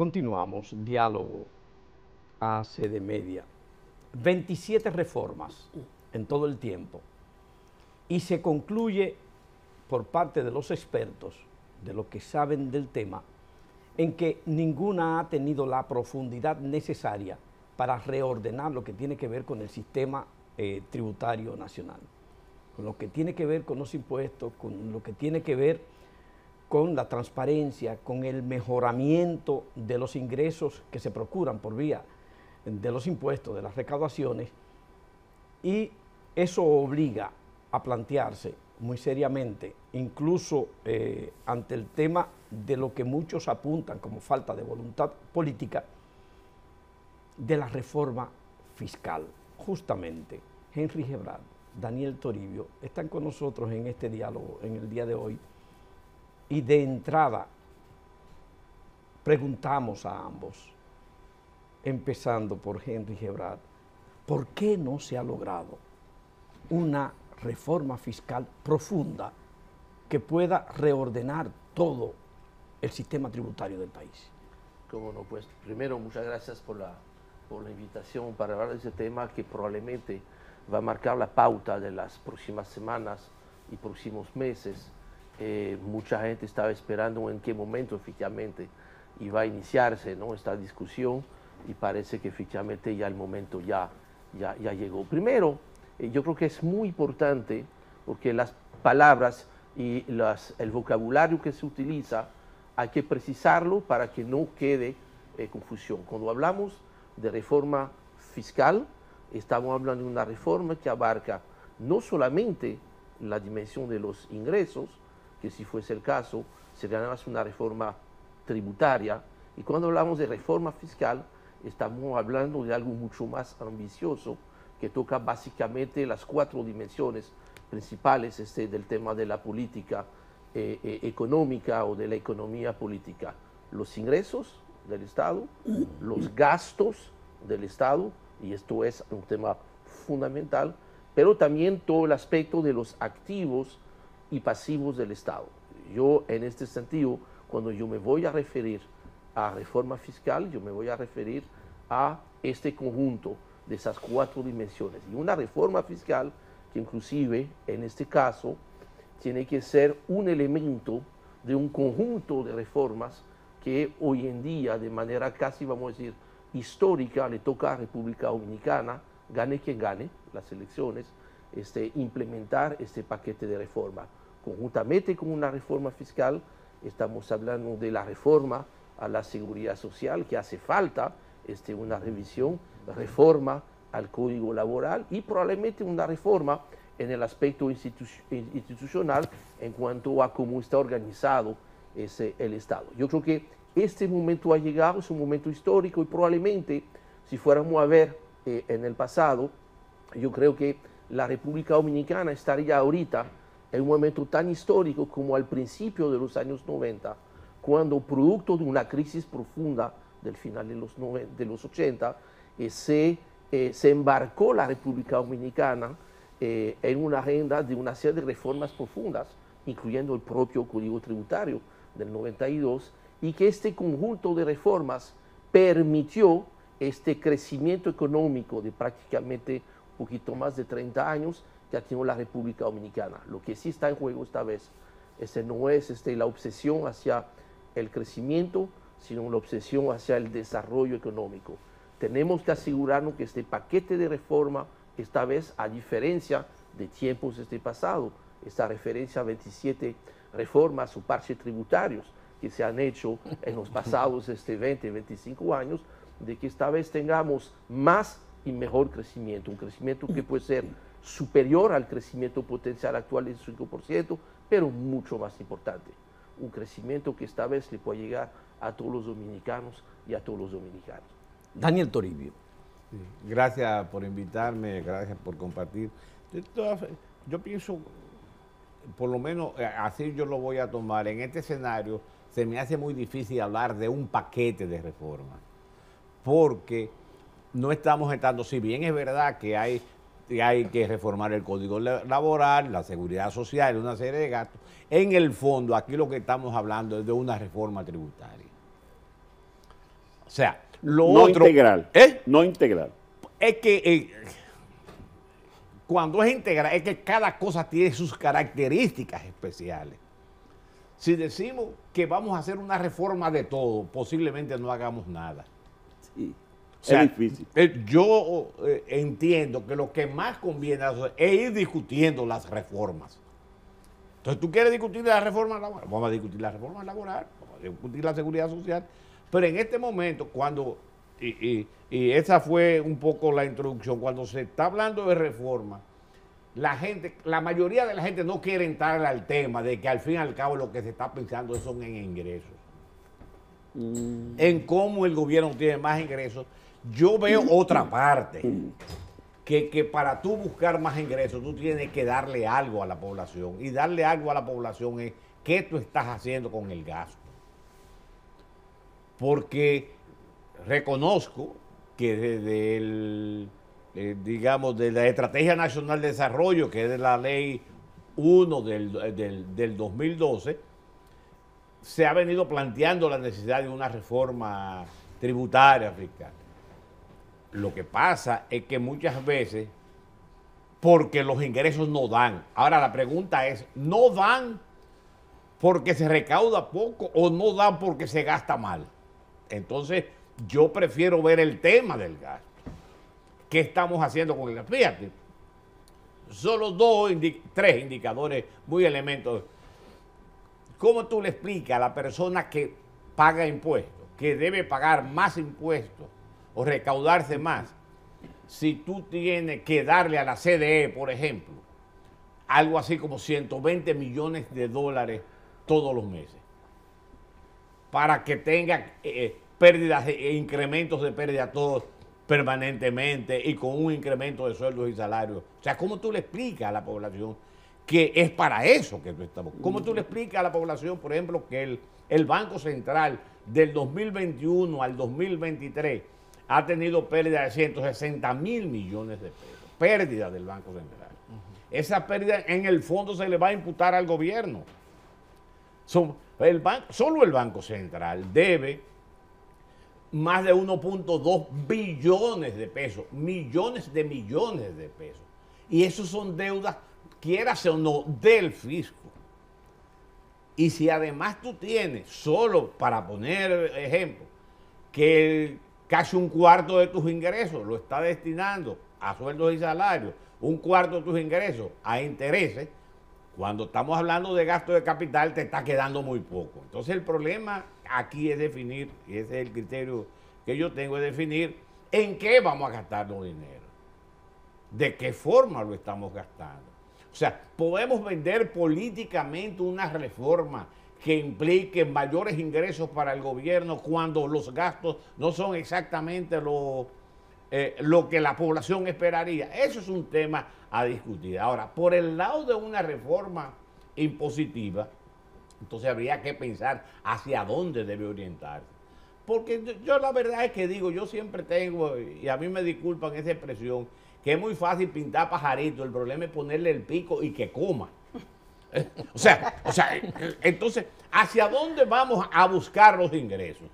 Continuamos, diálogo ACD Media. 27 reformas en todo el tiempo y se concluye por parte de los expertos, de los que saben del tema, en que ninguna ha tenido la profundidad necesaria para reordenar lo que tiene que ver con el sistema tributario nacional, con lo que tiene que ver con los impuestos, con lo que tiene que ver con la transparencia, con el mejoramiento de los ingresos que se procuran por vía de los impuestos, de las recaudaciones, y eso obliga a plantearse muy seriamente, incluso ante el tema de lo que muchos apuntan como falta de voluntad política, de la reforma fiscal. Justamente, Henry Gebrard, Daniel Toribio, están con nosotros en este diálogo en el día de hoy, y de entrada preguntamos a ambos, empezando por Henry Gebrard, ¿por qué no se ha logrado una reforma fiscal profunda que pueda reordenar todo el sistema tributario del país? Cómo no, pues primero muchas gracias por la invitación para hablar de ese tema que probablemente va a marcar la pauta de las próximas semanas y próximos meses. Mucha gente estaba esperando en qué momento efectivamente iba a iniciarse, ¿no?, esta discusión, y parece que efectivamente ya el momento ya llegó. Primero, yo creo que es muy importante porque las palabras y el vocabulario que se utiliza hay que precisarlo para que no quede confusión. Cuando hablamos de reforma fiscal, estamos hablando de una reforma que abarca no solamente la dimensión de los ingresos, que si fuese el caso sería más una reforma tributaria, y cuando hablamos de reforma fiscal estamos hablando de algo mucho más ambicioso que toca básicamente las 4 dimensiones principales del tema de la política económica o de la economía política: los ingresos del Estado, los gastos del Estado, y esto es un tema fundamental, pero también todo el aspecto de los activos y pasivos del Estado. Yo, en este sentido, cuando yo me voy a referir a reforma fiscal, yo me voy a referir a este conjunto de esas 4 dimensiones. Y una reforma fiscal que inclusive, en este caso, tiene que ser un elemento de un conjunto de reformas que hoy en día, de manera casi, vamos a decir, histórica, le toca a República Dominicana, gane quien gane las elecciones, implementar este paquete de reforma. Conjuntamente con una reforma fiscal, estamos hablando de la reforma a la seguridad social, que hace falta una revisión, reforma al Código Laboral y probablemente una reforma en el aspecto institucional en cuanto a cómo está organizado el Estado. Yo creo que este momento ha llegado, es un momento histórico, y probablemente si fuéramos a ver en el pasado, yo creo que la República Dominicana estaría ahorita en un momento tan histórico como al principio de los años 90, cuando, producto de una crisis profunda del final de los 80, se embarcó la República Dominicana en una agenda de una serie de reformas profundas, incluyendo el propio Código Tributario del 92, y que este conjunto de reformas permitió este crecimiento económico de prácticamente un poquito más de 30 años que ha tenido la República Dominicana. Lo que sí está en juego esta vez no es la obsesión hacia el crecimiento, sino la obsesión hacia el desarrollo económico. Tenemos que asegurarnos que este paquete de reforma, esta vez, a diferencia de tiempos pasado, esta referencia a 27 reformas o parches tributarios que se han hecho en los pasados 20, 25 años, de que esta vez tengamos más y mejor crecimiento, un crecimiento que puede ser superior al crecimiento potencial actual del 5%, pero mucho más importante, un crecimiento que esta vez le puede llegar a todos los dominicanos y a todos los dominicanos. Daniel Toribio. Sí, gracias por invitarme, gracias por compartir. Yo pienso, por lo menos así yo lo voy a tomar, en este escenario se me hace muy difícil hablar de un paquete de reformas, porque no estamos entrando, si bien es verdad que hay que reformar el Código Laboral, la seguridad social, una serie de gastos, en el fondo aquí lo que estamos hablando es de una reforma tributaria. O sea, lo no otro... integral. No integral. Es que cuando es integral, es que cada cosa tiene sus características especiales. Si decimos que vamos a hacer una reforma de todo, posiblemente no hagamos nada. Sí. O sea, es difícil. Yo entiendo que lo que más conviene hacer es ir discutiendo las reformas. Entonces, ¿tú quieres discutir la reforma laboral? Vamos a discutir la reforma laboral, vamos a discutir la seguridad social. Pero en este momento, cuando, y esa fue un poco la introducción, cuando se está hablando de reforma, la mayoría de la gente no quiere entrar al tema de que al fin y al cabo lo que se está pensando son en ingresos. En cómo el gobierno tiene más ingresos. Yo veo otra parte, que para tú buscar más ingresos, tú tienes que darle algo a la población. Y darle algo a la población es qué tú estás haciendo con el gasto. Porque reconozco que desde digamos, de la Estrategia Nacional de Desarrollo, que es de la Ley 1 del 2012, se ha venido planteando la necesidad de una reforma tributaria fiscal. Lo que pasa es que muchas veces, porque los ingresos no dan. Ahora la pregunta es, ¿no dan porque se recauda poco o no dan porque se gasta mal? Entonces, yo prefiero ver el tema del gasto. ¿Qué estamos haciendo con el gasto? Fíjate, solo tres indicadores muy elementos. ¿Cómo tú le explicas a la persona que paga impuestos, que debe pagar más impuestos o recaudarse más, si tú tienes que darle a la CDE, por ejemplo, algo así como 120 millones de dólares todos los meses, para que tenga pérdidas e incrementos de pérdida todos permanentemente y con un incremento de sueldos y salarios? O sea, ¿cómo tú le explicas a la población que es para eso que tú estamos? ¿Cómo tú le explicas a la población, por ejemplo, que el Banco Central del 2021 al 2023 ha tenido pérdida de 160 mil millones de pesos? Pérdida del Banco Central. Esa pérdida en el fondo se le va a imputar al gobierno. Solo el Banco Central debe más de 1.2 billones de pesos, millones de pesos. Y eso son deudas, quieras o no, del fisco. Y si además tú tienes, solo para poner ejemplo, que casi un cuarto de tus ingresos lo está destinando a sueldos y salarios, un cuarto de tus ingresos a intereses, cuando estamos hablando de gasto de capital te está quedando muy poco. Entonces el problema aquí es definir, y ese es el criterio que yo tengo, es definir en qué vamos a gastar los dineros, de qué forma lo estamos gastando. O sea, podemos vender políticamente una reforma que implique mayores ingresos para el gobierno cuando los gastos no son exactamente lo que la población esperaría. Eso es un tema a discutir. Ahora, por el lado de una reforma impositiva, entonces habría que pensar hacia dónde debe orientarse. Porque yo la verdad es que digo, yo siempre tengo, y a mí me disculpan esa expresión, que es muy fácil pintar pajaritos, el problema es ponerle el pico y que coma. O sea, entonces, ¿hacia dónde vamos a buscar los ingresos?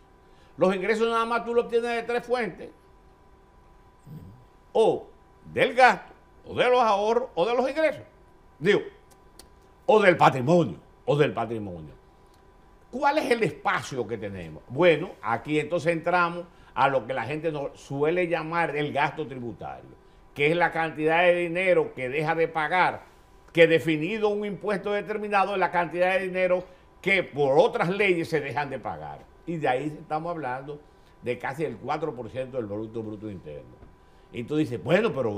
Los ingresos nada más tú los tienes de tres fuentes. O del gasto, o de los ahorros, o de los ingresos. Digo, o del patrimonio. ¿Cuál es el espacio que tenemos? Bueno, aquí entonces entramos a lo que la gente nos suele llamar el gasto tributario, que es la cantidad de dinero que deja de pagar, que definido un impuesto determinado es la cantidad de dinero que por otras leyes se dejan de pagar. Y de ahí estamos hablando de casi el 4% del Bruto Interno. Y tú dices, bueno, pero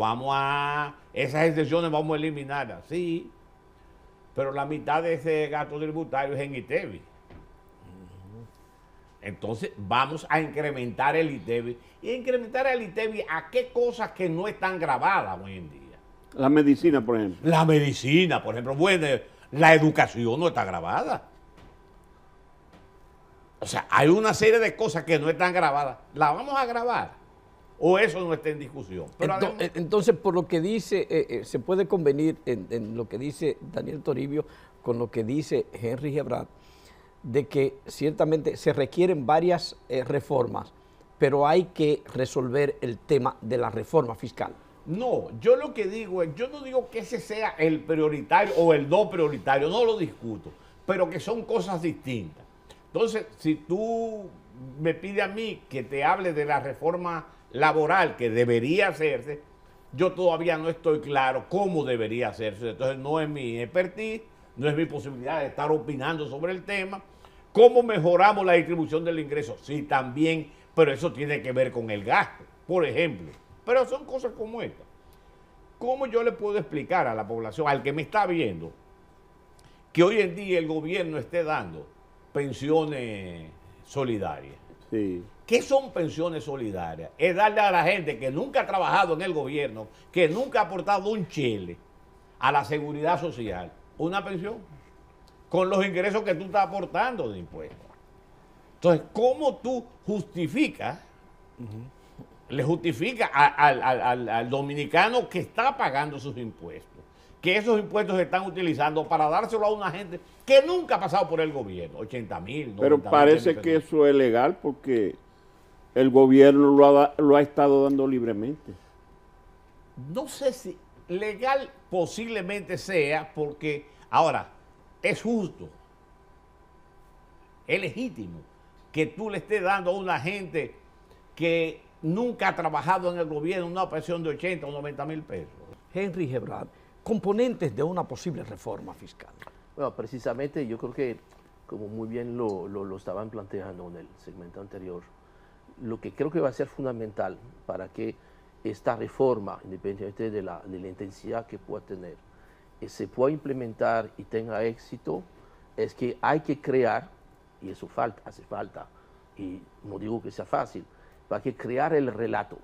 esas excepciones vamos a eliminarlas. Sí, pero la mitad de ese gasto tributario es en ITEVI. Entonces vamos a incrementar el ITEVI. Y incrementar el ITEVI a qué cosas que no están grabadas hoy en día. La medicina, por ejemplo. La medicina, por ejemplo. Bueno, la educación no está grabada. O sea, hay una serie de cosas que no están grabadas. ¿La vamos a grabar? ¿O eso no está en discusión? Pero entonces, por lo que dice, se puede convenir en lo que dice Daniel Toribio con lo que dice Henry Gebrat, de que ciertamente se requieren varias reformas pero hay que resolver el tema de la reforma fiscal. No, yo lo que digo es, yo no digo que ese sea el prioritario o el no prioritario, no lo discuto, pero que son cosas distintas. Entonces, si tú me pides a mí que te hable de la reforma laboral que debería hacerse, yo todavía no estoy claro cómo debería hacerse. Entonces, no es mi expertise, no es mi posibilidad de estar opinando sobre el tema. ¿Cómo mejoramos la distribución del ingreso? Sí, también, pero eso tiene que ver con el gasto, por ejemplo. Pero son cosas como esta. ¿Cómo yo le puedo explicar a la población, al que me está viendo, que hoy en día el gobierno esté dando pensiones solidarias? Sí. ¿Qué son pensiones solidarias? Es darle a la gente que nunca ha trabajado en el gobierno, que nunca ha aportado un chele a la seguridad social, una pensión con los ingresos que tú estás aportando de impuestos. Entonces, ¿cómo tú justificas, le justifica al dominicano que está pagando sus impuestos, que esos impuestos se están utilizando para dárselo a una gente que nunca ha pasado por el gobierno, 80,000, 90,000? Pero parece que eso es legal porque el gobierno lo ha estado dando libremente. No sé si legal posiblemente sea, porque ahora es justo, es legítimo que tú le estés dando a una gente que nunca ha trabajado en el gobierno una pensión de 80 o 90,000 pesos. Henry Gebrard, componentes de una posible reforma fiscal. Bueno, precisamente yo creo que, como muy bien lo estaban planteando en el segmento anterior, lo que creo que va a ser fundamental para que esta reforma, independientemente de la intensidad que pueda tener, se pueda implementar y tenga éxito, es que hay que crear, y eso hace falta, y no digo que sea fácil, hay que crear el relato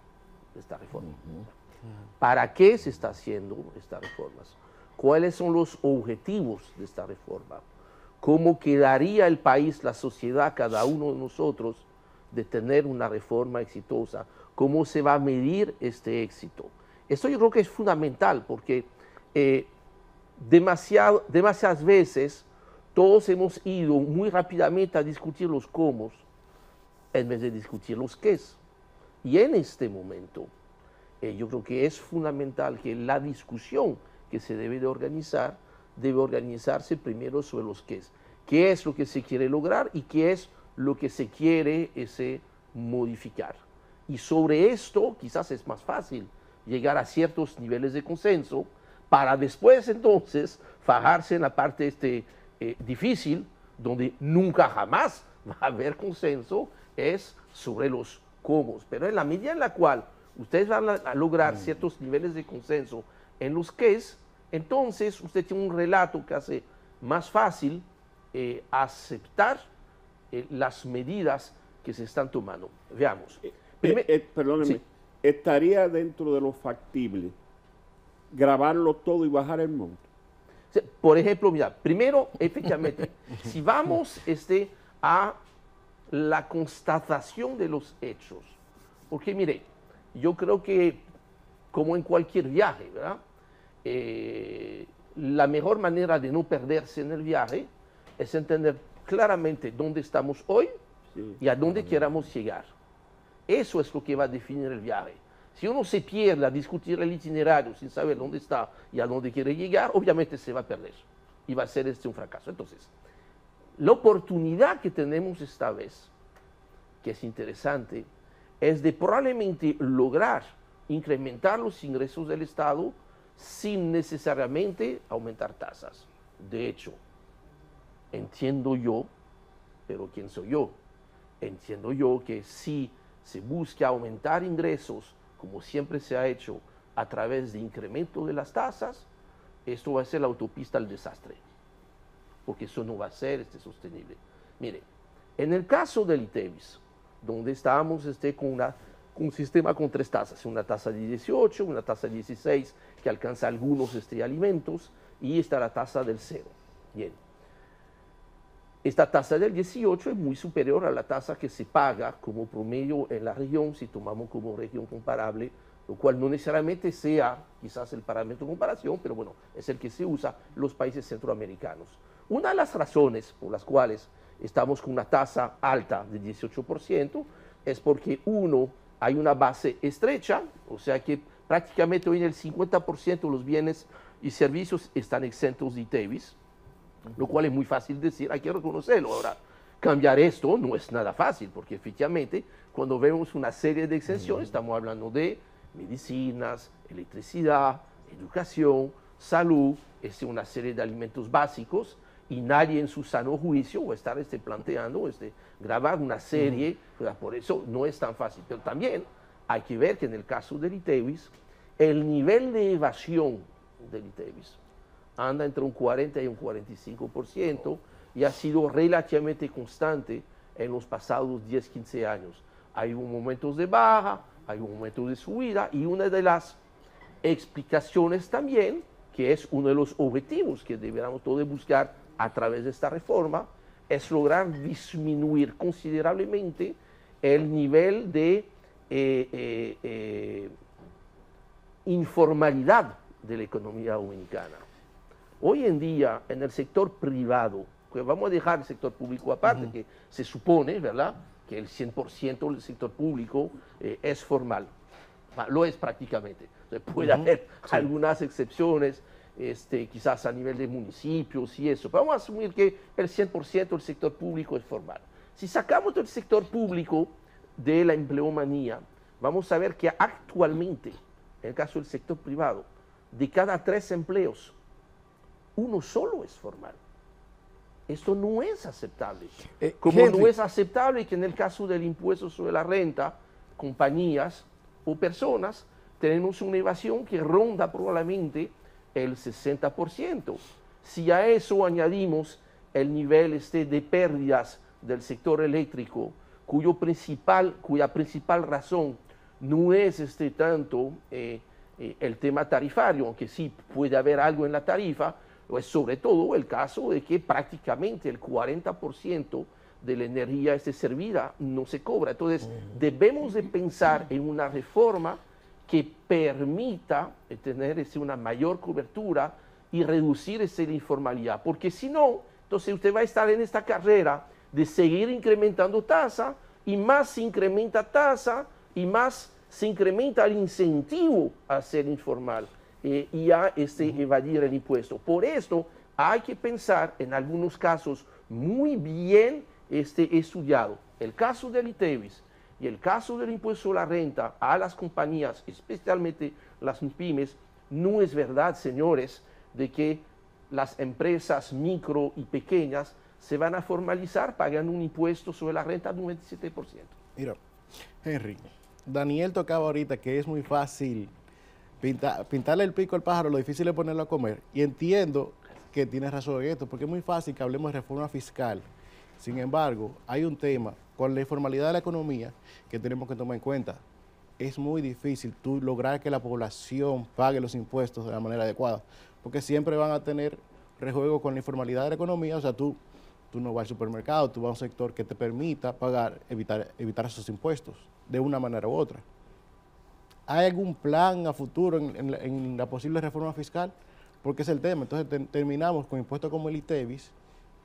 de esta reforma. ¿Para qué se está haciendo estas reformas? ¿Cuáles son los objetivos de esta reforma? ¿Cómo quedaría el país, la sociedad, cada uno de nosotros, de tener una reforma exitosa? ¿Cómo se va a medir este éxito? Esto yo creo que es fundamental porque demasiadas veces todos hemos ido muy rápidamente a discutir los cómo en vez de discutir los qués. Y en este momento yo creo que es fundamental que la discusión que se debe organizarse primero sobre los qués. ¿Qué es lo que se quiere lograr y qué es lo que se quiere modificar? Y sobre esto quizás es más fácil llegar a ciertos niveles de consenso para después entonces fajarse en la parte difícil, donde nunca jamás va a haber consenso, es sobre los cómo. Pero en la medida en la cual ustedes van a lograr ciertos niveles de consenso en los qués, entonces usted tiene un relato que hace más fácil aceptar las medidas que se están tomando. Veamos. Perdóneme, Sí. ¿estaría dentro de lo factible grabarlo todo y bajar el monto? Por ejemplo, mira, primero, efectivamente, si vamos a la constatación de los hechos, porque mire, yo creo que como en cualquier viaje, ¿verdad? La mejor manera de no perderse en el viaje es entender claramente dónde estamos hoy y a dónde queramos llegar. Eso es lo que va a definir el viaje. Si uno se pierde a discutir el itinerario sin saber dónde está y a dónde quiere llegar, obviamente se va a perder y va a ser un fracaso. Entonces, la oportunidad que tenemos esta vez, que es interesante, es de probablemente lograr incrementar los ingresos del Estado sin necesariamente aumentar tasas. De hecho, entiendo yo, pero ¿quién soy yo? Entiendo yo que si se busca aumentar ingresos, como siempre se ha hecho, a través de incremento de las tasas, esto va a ser la autopista al desastre, porque eso no va a ser sostenible. Mire, en el caso del ITEVIS, donde estábamos con un sistema con tres tasas, una tasa de 18, una tasa de 16 que alcanza algunos alimentos, y está la tasa del 0. Bien. Esta tasa del 18 es muy superior a la tasa que se paga como promedio en la región, si tomamos como región comparable, lo cual no necesariamente sea quizás el parámetro de comparación, pero bueno, es el que se usa en los países centroamericanos. Una de las razones por las cuales estamos con una tasa alta de 18% es porque uno, hay una base estrecha, o sea que prácticamente hoy en el 50% de los bienes y servicios están exentos de ITEVIS, lo cual es muy fácil decir, hay que reconocerlo. Ahora, cambiar esto no es nada fácil, porque efectivamente cuando vemos una serie de exenciones, estamos hablando de medicinas, electricidad, educación, salud, una serie de alimentos básicos, y nadie en su sano juicio va a estar planteando grabar una serie, por eso no es tan fácil. Pero también hay que ver que en el caso del ITEVIS, el nivel de evasión del ITEVIS anda entre un 40 y un 45%, y ha sido relativamente constante en los pasados 10, 15 años. Hay momentos de baja, hay momentos de subida, y una de las explicaciones también, que es uno de los objetivos que deberíamos todos buscar a través de esta reforma, es lograr disminuir considerablemente el nivel de informalidad de la economía dominicana. Hoy en día, en el sector privado, que vamos a dejar el sector público aparte, que se supone, ¿verdad?, que el 100% del sector público es formal. Lo es prácticamente. Puede haber algunas excepciones, quizás a nivel de municipios y eso, pero vamos a asumir que el 100% del sector público es formal. Si sacamos del sector público de la empleomanía, vamos a ver que actualmente, en el caso del sector privado, de cada 3 empleos, uno solo es formal. Esto no es aceptable. Como Henry, no es aceptable que en el caso del impuesto sobre la renta, compañías o personas, tenemos una evasión que ronda probablemente el 60%. Si a eso añadimos el nivel de pérdidas del sector eléctrico, cuya principal razón no es tanto el tema tarifario, aunque sí puede haber algo en la tarifa, es sobre todo el caso de que prácticamente el 40% de la energía servida no se cobra. Entonces, debemos de pensar en una reforma que permita tener una mayor cobertura y reducir la informalidad, porque si no, entonces usted va a estar en esta carrera de seguir incrementando tasa, y más se incrementa tasa, y más se incrementa el incentivo a ser informal y a evadir el impuesto. Por esto hay que pensar en algunos casos muy bien estudiado. El caso del ITEVIS y el caso del impuesto a la renta a las compañías, especialmente las pymes, no es verdad, señores, de que las empresas micro y pequeñas se van a formalizar pagando un impuesto sobre la renta de un 27%. Mira, Henry, Daniel tocaba ahorita que es muy fácil pintarle el pico al pájaro, lo difícil es ponerlo a comer. Y entiendo que tienes razón en esto, porque es muy fácil que hablemos de reforma fiscal. Sin embargo, hay un tema con la informalidad de la economía que tenemos que tomar en cuenta. Es muy difícil tú lograr que la población pague los impuestos de la manera adecuada, porque siempre van a tener rejuego con la informalidad de la economía. O sea, tú no vas al supermercado, tú vas a un sector que te permita pagar, evitar esos impuestos de una manera u otra. ¿Hay algún plan a futuro en la posible reforma fiscal? Porque es el tema. Entonces terminamos con impuestos como el ITEVIS,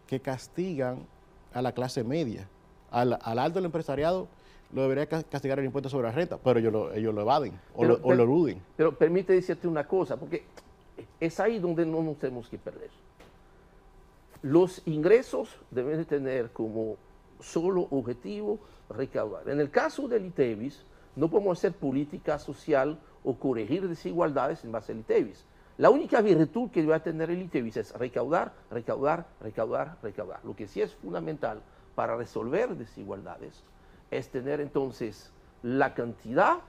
que castigan a la clase media. Al alto del empresariado lo debería castigar el impuesto sobre la renta, pero ellos lo evaden o lo eluden. Pero permite decirte una cosa, porque es ahí donde no nos tenemos que perder. Los ingresos deben de tener como solo objetivo recaudar. En el caso del ITEVIS, no podemos hacer política social o corregir desigualdades en base al ITEVIS. La única virtud que va a tener el ITEVIS es recaudar, recaudar, recaudar, recaudar. Lo que sí es fundamental para resolver desigualdades es tener entonces la cantidad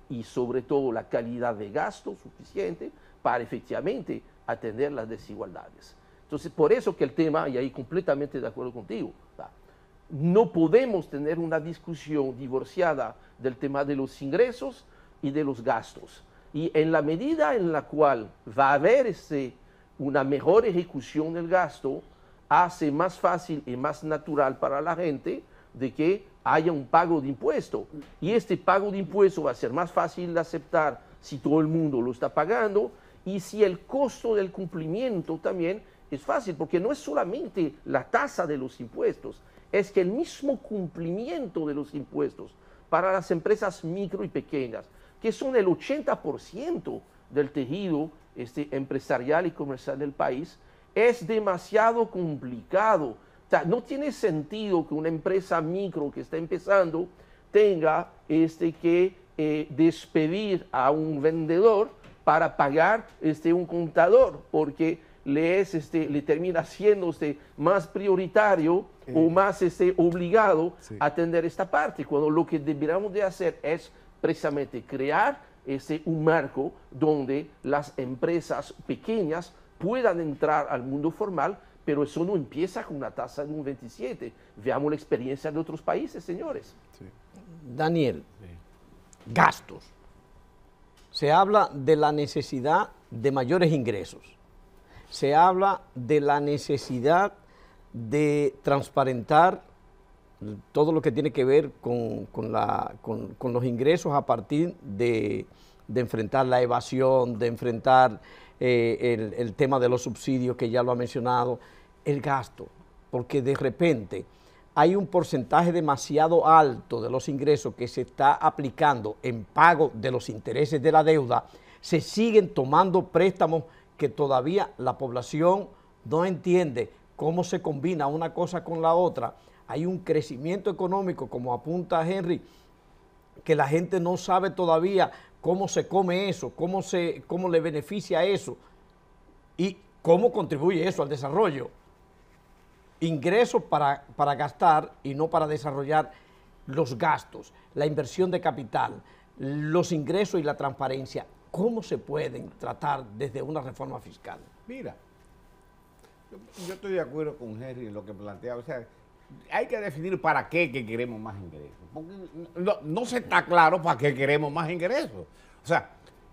y sobre todo la calidad de gasto suficiente para efectivamente atender las desigualdades. Entonces, por eso que el tema, y ahí completamente de acuerdo contigo, no podemos tener una discusión divorciada del tema de los ingresos y de los gastos. Y en la medida en la cual va a haber una mejor ejecución del gasto, hace más fácil y más natural para la gente de que haya un pago de impuesto. Y este pago de impuesto va a ser más fácil de aceptar si todo el mundo lo está pagando, y si el costo del cumplimiento también es fácil, porque no es solamente la tasa de los impuestos, es que el mismo cumplimiento de los impuestos para las empresas micro y pequeñas, que son el 80% del tejido empresarial y comercial del país, es demasiado complicado. O sea, no tiene sentido que una empresa micro que está empezando tenga que despedir a un vendedor para pagar un contador, porque le termina siendo más prioritario o más obligado a atender esta parte, cuando lo que deberíamos de hacer es precisamente crear un marco donde las empresas pequeñas puedan entrar al mundo formal, pero eso no empieza con una tasa de un 27. Veamos la experiencia de otros países, señores. Sí. Daniel, gastos. Se habla de la necesidad de mayores ingresos. Se habla de la necesidad de transparentar todo lo que tiene que ver con los ingresos a partir de enfrentar la evasión, de enfrentar el tema de los subsidios, que ya lo ha mencionado, el gasto, porque de repente hay un porcentaje demasiado alto de los ingresos que se está aplicando en pago de los intereses de la deuda, se siguen tomando préstamos que todavía la población no entiende cómo se combina una cosa con la otra. Hay un crecimiento económico, como apunta Henry, que la gente no sabe todavía cómo se come eso, cómo le beneficia eso y cómo contribuye eso al desarrollo. Ingresos para gastar y no para desarrollar los gastos, la inversión de capital, los ingresos y la transparencia. ¿Cómo se pueden tratar desde una reforma fiscal? Mira, yo estoy de acuerdo con Henry en lo que plantea. O sea, hay que definir para qué que queremos más ingresos. Porque no se está claro para qué queremos más ingresos. O sea,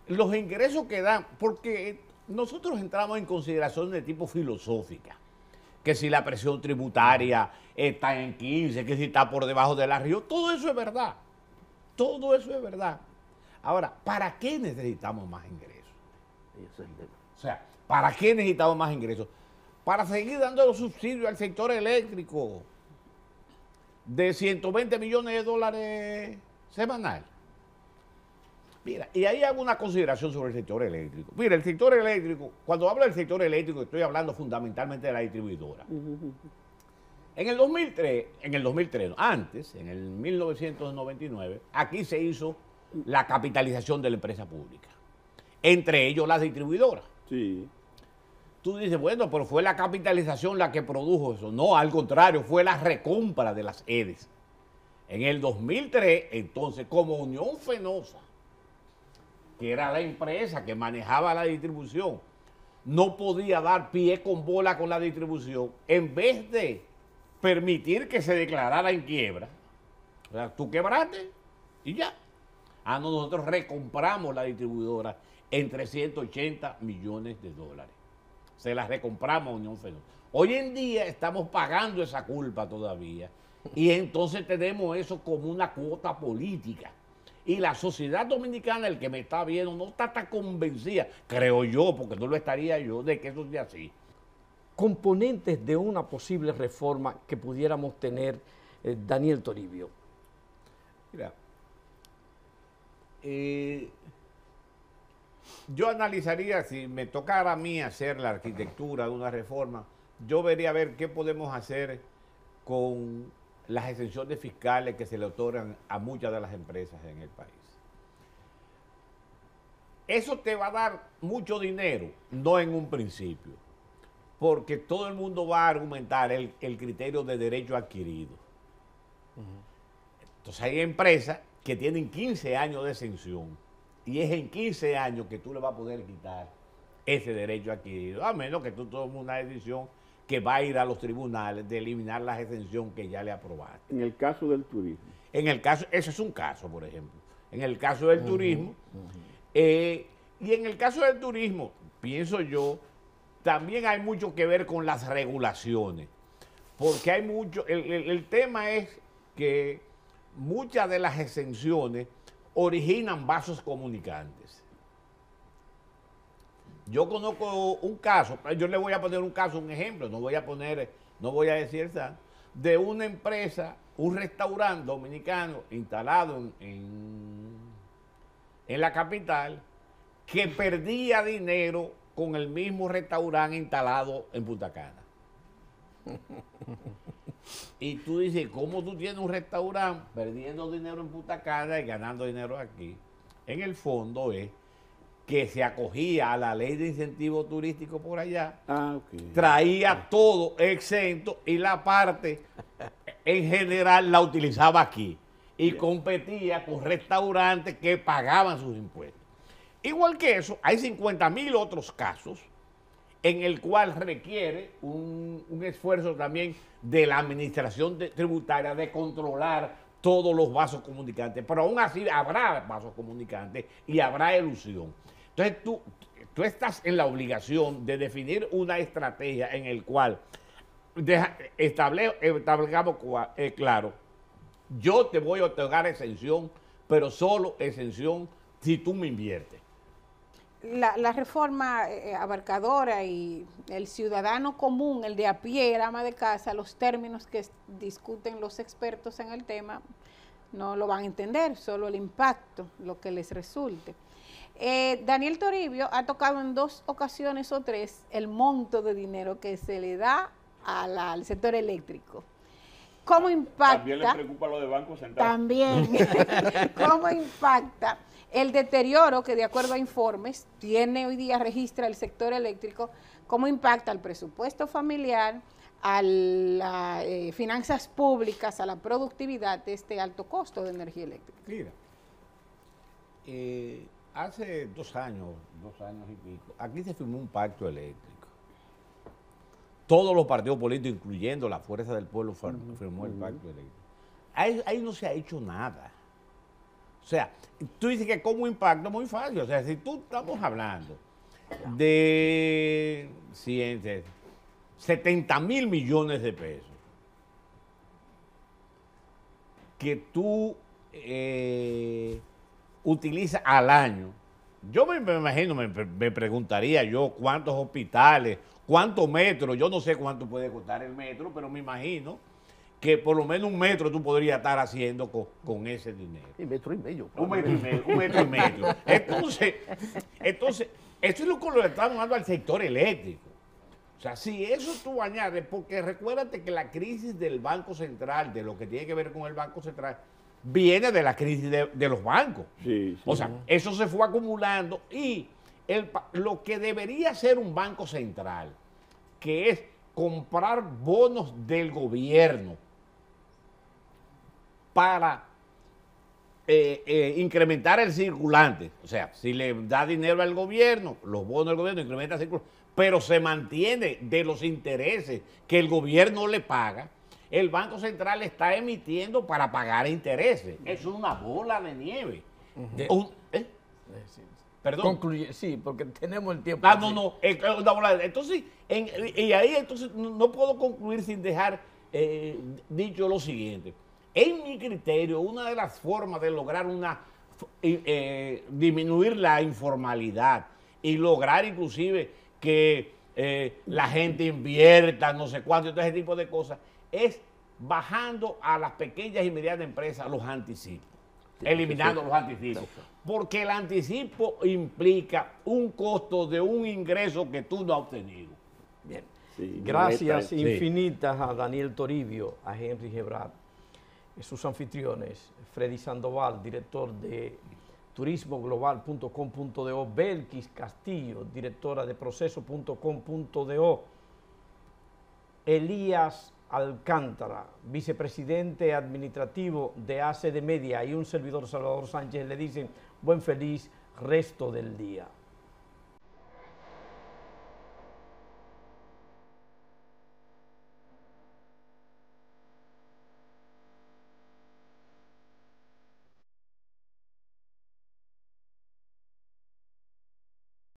los ingresos que dan, porque nosotros entramos en consideraciones de tipo filosófica, que si la presión tributaria está en 15, que si está por debajo del arribo, todo eso es verdad. Todo eso es verdad. Ahora, ¿para qué necesitamos más ingresos? Ese es el tema. O sea, ¿para qué necesitamos más ingresos? Para seguir dando los subsidios al sector eléctrico de 120 millones de dólares semanal. Mira, y ahí hago una consideración sobre el sector eléctrico. Mira, el sector eléctrico, cuando hablo del sector eléctrico, estoy hablando fundamentalmente de la distribuidora. En el 2003, no, antes, en el 1999, aquí se hizo la capitalización de la empresa pública, entre ellos las distribuidoras. Sí. Tú dices, bueno, pero fue la capitalización la que produjo eso. No, al contrario, fue la recompra de las EDES. En el 2003, entonces, como Unión Fenosa, que era la empresa que manejaba la distribución, no podía dar pie con bola con la distribución, en vez de permitir que se declarara en quiebra, o sea, tú quebraste y ya. Nosotros recompramos la distribuidora en 380 millones de dólares. Se la recompramos a Unión Fenosa. Hoy en día estamos pagando esa culpa todavía y entonces tenemos eso como una cuota política. Y la sociedad dominicana, el que me está viendo, no está tan convencida, creo yo, porque no lo estaría yo, de que eso sea así. Componentes de una posible reforma que pudiéramos tener, Daniel Toribio. Mira, yo analizaría, si me tocara a mí hacer la arquitectura de una reforma, yo vería a ver qué podemos hacer con las exenciones fiscales que se le otorgan a muchas de las empresas en el país. Eso te va a dar mucho dinero, no en un principio, porque todo el mundo va a argumentar el criterio de derecho adquirido. Entonces hay empresas que tienen 15 años de exención y es en 15 años que tú le vas a poder quitar ese derecho adquirido, a menos que tú tomes una decisión que va a ir a los tribunales de eliminar la exención que ya le aprobaste. En el caso del turismo. En el caso, ese es un caso, por ejemplo. En el caso del turismo, y en el caso del turismo, pienso yo, también hay mucho que ver con las regulaciones, porque hay mucho, el tema es que muchas de las exenciones originan vasos comunicantes. Yo conozco un caso, yo le voy a poner un caso, un ejemplo, no voy a decir esa, de una empresa un restaurante dominicano instalado en la capital que perdía dinero con el mismo restaurante instalado en Punta Cana. Y tú dices, ¿cómo tú tienes un restaurante perdiendo dinero en Punta Cana y ganando dinero aquí? En el fondo es que se acogía a la ley de incentivo turístico por allá, traía todo exento y la parte en general la utilizaba aquí y competía con restaurantes que pagaban sus impuestos. Igual que eso, hay 50.000 otros casos en el cual requiere un esfuerzo también de la administración tributaria de controlar todos los vasos comunicantes, pero aún así habrá vasos comunicantes y habrá elusión. Entonces tú estás en la obligación de definir una estrategia en el cual establezcamos claro, yo te voy a otorgar exención, pero solo exención si tú me inviertes. La reforma abarcadora y el ciudadano común, el de a pie, el ama de casa, los términos que discuten los expertos en el tema, no lo van a entender, solo el impacto, lo que les resulte. Daniel Toribio ha tocado en 2 ocasiones o 3 el monto de dinero que se le da al sector eléctrico. ¿Cómo impacta? También le preocupa lo de Banco Central. También. ¿Cómo impacta el deterioro que, de acuerdo a informes, tiene hoy día, registra el sector eléctrico? ¿Cómo impacta al presupuesto familiar, a las finanzas públicas, a la productividad de este alto costo de energía eléctrica? Mira, hace 2 años y pico, aquí se firmó un pacto eléctrico. Todos los partidos políticos, incluyendo la Fuerza del Pueblo, firmó el pacto eléctrico. Ahí no se ha hecho nada. O sea, tú dices que como impacto muy fácil. O sea, si tú estamos hablando de 70.000 millones de pesos que tú utilizas al año, yo me imagino, me preguntaría yo cuántos hospitales, cuántos metros, yo no sé cuánto puede costar el metro, pero me imagino que por lo menos un metro tú podrías estar haciendo con ese dinero. Un metro y medio. Un metro y medio. Entonces, eso es lo que le estamos dando al sector eléctrico. O sea, si eso tú añades, porque recuérdate que la crisis del Banco Central, de lo que tiene que ver con el Banco Central, viene de la crisis de los bancos. Sí, sí. O sea, eso se fue acumulando y lo que debería ser un banco central, que es comprar bonos del gobierno para incrementar el circulante. O sea, si le da dinero al gobierno, los bonos del gobierno incrementan el circulante, pero se mantiene de los intereses que el gobierno le paga, el Banco Central está emitiendo para pagar intereses. Eso es una bola de nieve. Perdón. Concluye, sí, porque tenemos el tiempo. No. Una bola de, entonces, entonces no puedo concluir sin dejar dicho lo siguiente. En mi criterio, una de las formas de lograr disminuir la informalidad y lograr inclusive que la gente invierta, no sé cuánto, y todo ese tipo de cosas, es bajando a las pequeñas y medianas empresas los anticipos, eliminando los anticipos. Porque el anticipo implica un costo de un ingreso que tú no has obtenido. Bien. Sí, Gracias sí. infinitas a Daniel Toribio, a Henry Gebrat, sus anfitriones, Freddy Sandoval, director de turismoglobal.com.do, Belkis Castillo, directora de proceso.com.do, Elías Alcántara, vicepresidente administrativo de ACD Media, y un servidor, Salvador Sánchez, le dicen buen feliz resto del día.